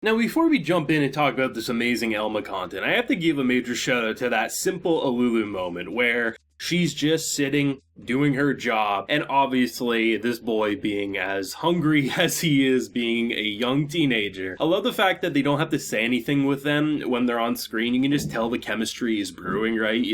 Now, before we jump in and talk about this amazing Elma content, I have to give a major shout out to that simple Alulu moment where she's just sitting, doing her job, and obviously this boy being as hungry as he is being a young teenager. I love the fact that they don't have to say anything with them when they're on screen. You can just tell the chemistry is brewing, right?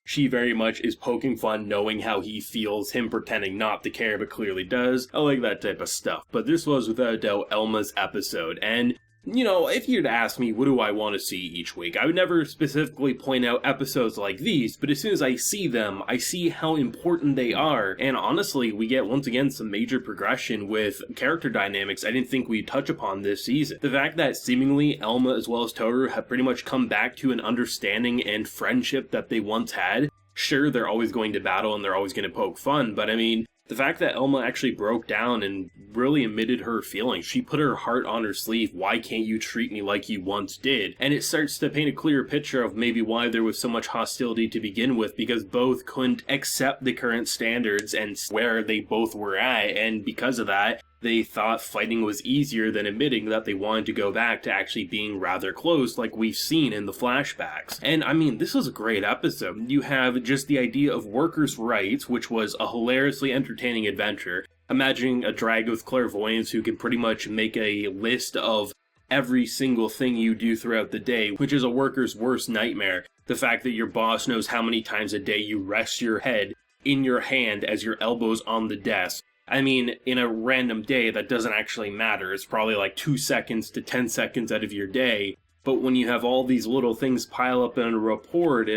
She very much is poking fun, knowing how he feels, him pretending not to care but clearly does. I like that type of stuff. But this was without a doubt Elma's episode, and if you'd ask me what do I want to see each week, I would never specifically point out episodes like these, but as soon as I see them, I see how important they are, and honestly, we get once again some major progression with character dynamics I didn't think we'd touch upon this season. The fact that seemingly Elma as well as Tohru have pretty much come back to an understanding and friendship that they once had. Sure, they're always going to battle and they're always going to poke fun, but the fact that Elma actually broke down and really admitted her feelings, she put her heart on her sleeve, why can't you treat me like you once did? And it starts to paint a clearer picture of maybe why there was so much hostility to begin with, because both couldn't accept the current standards and where they both were at, and because of that, they thought fighting was easier than admitting that they wanted to go back to actually being rather close like we've seen in the flashbacks. And this was a great episode. You have just the idea of workers' rights, which was a hilariously entertaining adventure. Imagining a drag with clairvoyance who can pretty much make a list of every single thing you do throughout the day, which is a worker's worst nightmare. The fact that your boss knows how many times a day you rest your head in your hand as your elbow's on the desk. In a random day, that doesn't actually matter. It's probably like 2 seconds to 10 seconds out of your day. But when you have all these little things pile up in a report,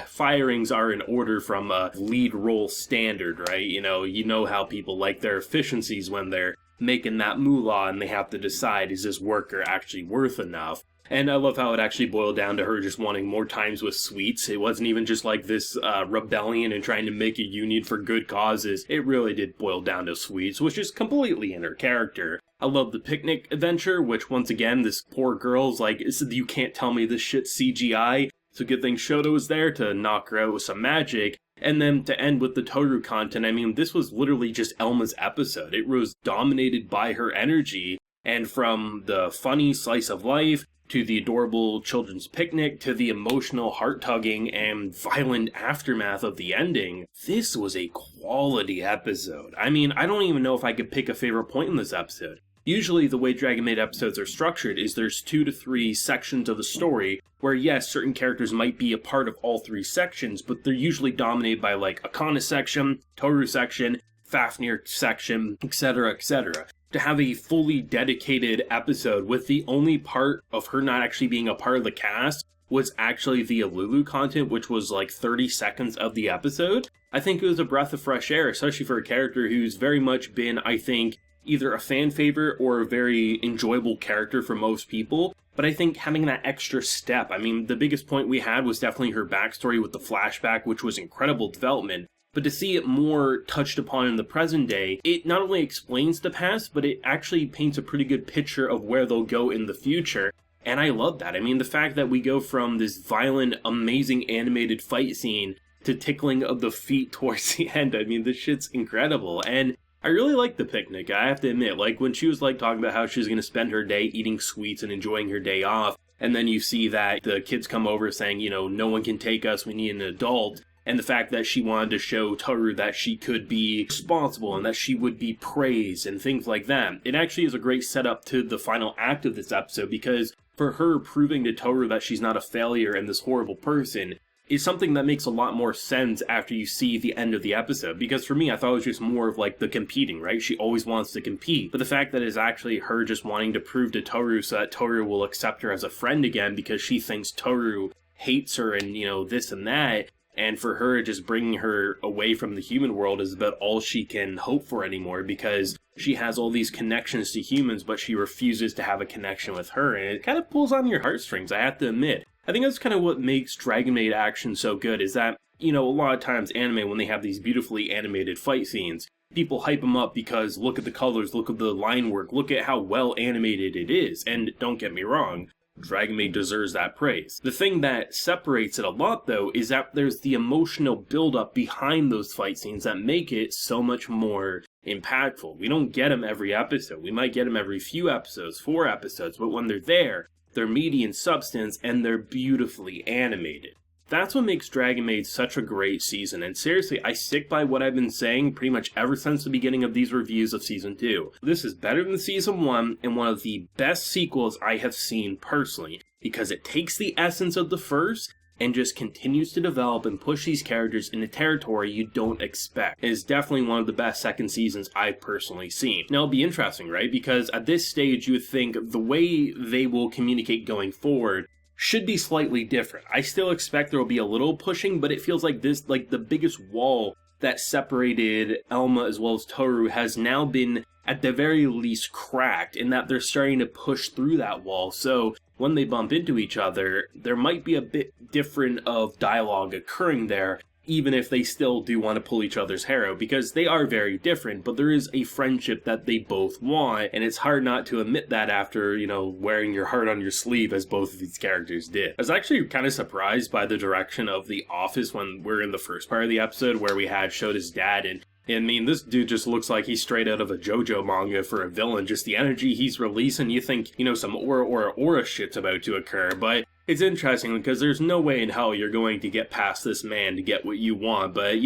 firings are in order from a lead role standard, right? You know how people like their efficiencies when they're making that moolah and they have to decide, is this worker actually worth enough? And I love how it actually boiled down to her just wanting more times with sweets. It wasn't even just like this rebellion and trying to make a union for good causes. It really did boil down to sweets, which is completely in her character. I love the picnic adventure, which once again, this poor girl's like, you can't tell me this shit's CGI. So good thing Shoto was there to knock her out with some magic. And then to end with the Tohru content, this was literally just Elma's episode. It was dominated by her energy. And from the funny slice of life, to the adorable children's picnic, to the emotional heart-tugging and violent aftermath of the ending, this was a quality episode. I don't even know if I could pick a favorite point in this episode. Usually the way Dragon Maid episodes are structured is there's 2 to 3 sections of the story, where yes, certain characters might be a part of all 3 sections, but they're usually dominated by like Akana section, Tohru section, Fafnir section, etc., etc. To have a fully dedicated episode with the only part of her not actually being a part of the cast was actually the Alulu content, which was like 30 seconds of the episode. I think it was a breath of fresh air, especially for a character who's very much been, I think, either a fan favorite or a very enjoyable character for most people. But I think having that extra step, the biggest point we had was definitely her backstory with the flashback, which was incredible development. But to see it more touched upon in the present day, it not only explains the past, but it actually paints a pretty good picture of where they'll go in the future. And I love that. The fact that we go from this violent, amazing animated fight scene to tickling of the feet towards the end, this shit's incredible. And I really like the picnic, I have to admit. Like, when she was talking about how she was going to spend her day eating sweets and enjoying her day off, and then you see that the kids come over saying, no one can take us, we need an adult. And the fact that she wanted to show Tohru that she could be responsible and that she would be praised and things like that. It actually is a great setup to the final act of this episode, because for her proving to Tohru that she's not a failure and this horrible person is something that makes a lot more sense after you see the end of the episode. Because for me, I thought it was just more of like the competing, right? She always wants to compete. But the fact that it's actually her just wanting to prove to Tohru so that Tohru will accept her as a friend again because she thinks Tohru hates her and, this and that. And for her, just bringing her away from the human world is about all she can hope for anymore, because she has all these connections to humans, but she refuses to have a connection with her. And it kind of pulls on your heartstrings, I have to admit. I think that's kind of what makes Dragon Maid action so good, is that, a lot of times anime, when they have these beautifully animated fight scenes, people hype them up because look at the colors, look at the line work, look at how well animated it is. And don't get me wrong, Dragon Maid deserves that praise. The thing that separates it a lot, though, is that there's the emotional build-up behind those fight scenes that make it so much more impactful. We don't get them every episode. We might get them every few episodes, 4 episodes, but when they're there, they're meaty in substance and they're beautifully animated. That's what makes Dragon Maid such a great season, and seriously, I stick by what I've been saying pretty much ever since the beginning of these reviews of Season 2. This is better than Season 1, and one of the best sequels I have seen personally, because it takes the essence of the first, and just continues to develop and push these characters into territory you don't expect. It is definitely one of the best second seasons I've personally seen. Now, it'll be interesting, right? Because at this stage, you would think the way they will communicate going forward should be slightly different. I still expect there will be a little pushing, but it feels like this, like the biggest wall that separated Elma as well as Tohru has now been at the very least cracked, in that they're starting to push through that wall. So when they bump into each other, there might be a bit different of dialogue occurring there, even if they still do want to pull each other's hair out, because they are very different, but there is a friendship that they both want, and it's hard not to admit that after, wearing your heart on your sleeve, as both of these characters did. I was actually kind of surprised by the direction of The Office when we're in the first part of the episode, where we had Shota's dad, and I mean, this dude just looks like he's straight out of a JoJo manga for a villain. Just the energy he's releasing, you think, some aura shit's about to occur. But it's interesting because there's no way in hell you're going to get past this man to get what you want. But,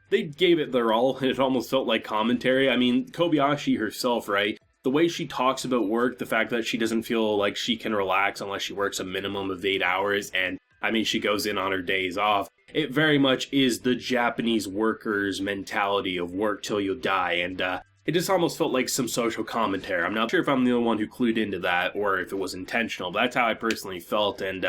they gave it their all, and it almost felt like commentary. I mean, Kobayashi herself, right? The way she talks about work, the fact that she doesn't feel like she can relax unless she works a minimum of 8 hours, and she goes in on her days off. It very much is the Japanese workers' mentality of work till you die, and it just almost felt like some social commentary. I'm not sure if I'm the only one who clued into that, or if it was intentional, but that's how I personally felt, and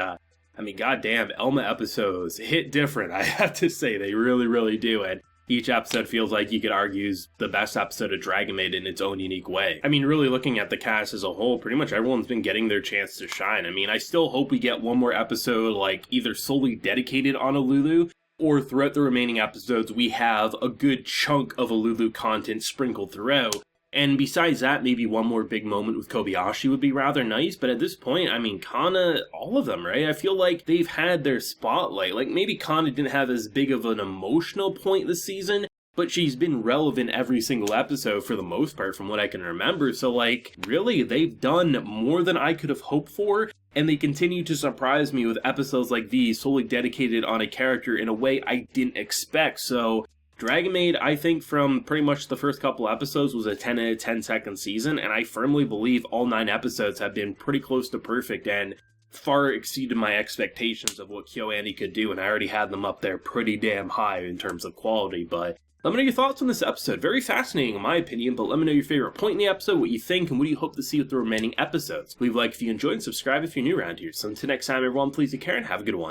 goddamn, Elma episodes hit different, I have to say. They really, really do, and each episode feels like you could argue is the best episode of Dragon Maid in its own unique way. Really looking at the cast as a whole, pretty much everyone's been getting their chance to shine. I still hope we get one more episode, like, either solely dedicated on Alulu, or throughout the remaining episodes we have a good chunk of Alulu content sprinkled throughout. And besides that, maybe one more big moment with Kobayashi would be rather nice, but at this point, Kana, all of them, right? I feel like they've had their spotlight. Like, maybe Kana didn't have as big of an emotional point this season, but she's been relevant every single episode for the most part from what I can remember. So, really, they've done more than I could have hoped for, and they continue to surprise me with episodes like these solely dedicated on a character in a way I didn't expect. So Dragon Maid, I think, from pretty much the first couple episodes was a 10 out of 10 second season, and I firmly believe all 9 episodes have been pretty close to perfect and far exceeded my expectations of what KyoAni could do, and I already had them up there pretty damn high in terms of quality. But let me know your thoughts on this episode. Very fascinating in my opinion, but let me know your favorite point in the episode, what you think, and what do you hope to see with the remaining episodes. Leave a like if you enjoyed, and subscribe if you're new around here. So until next time, everyone, please take care and have a good one.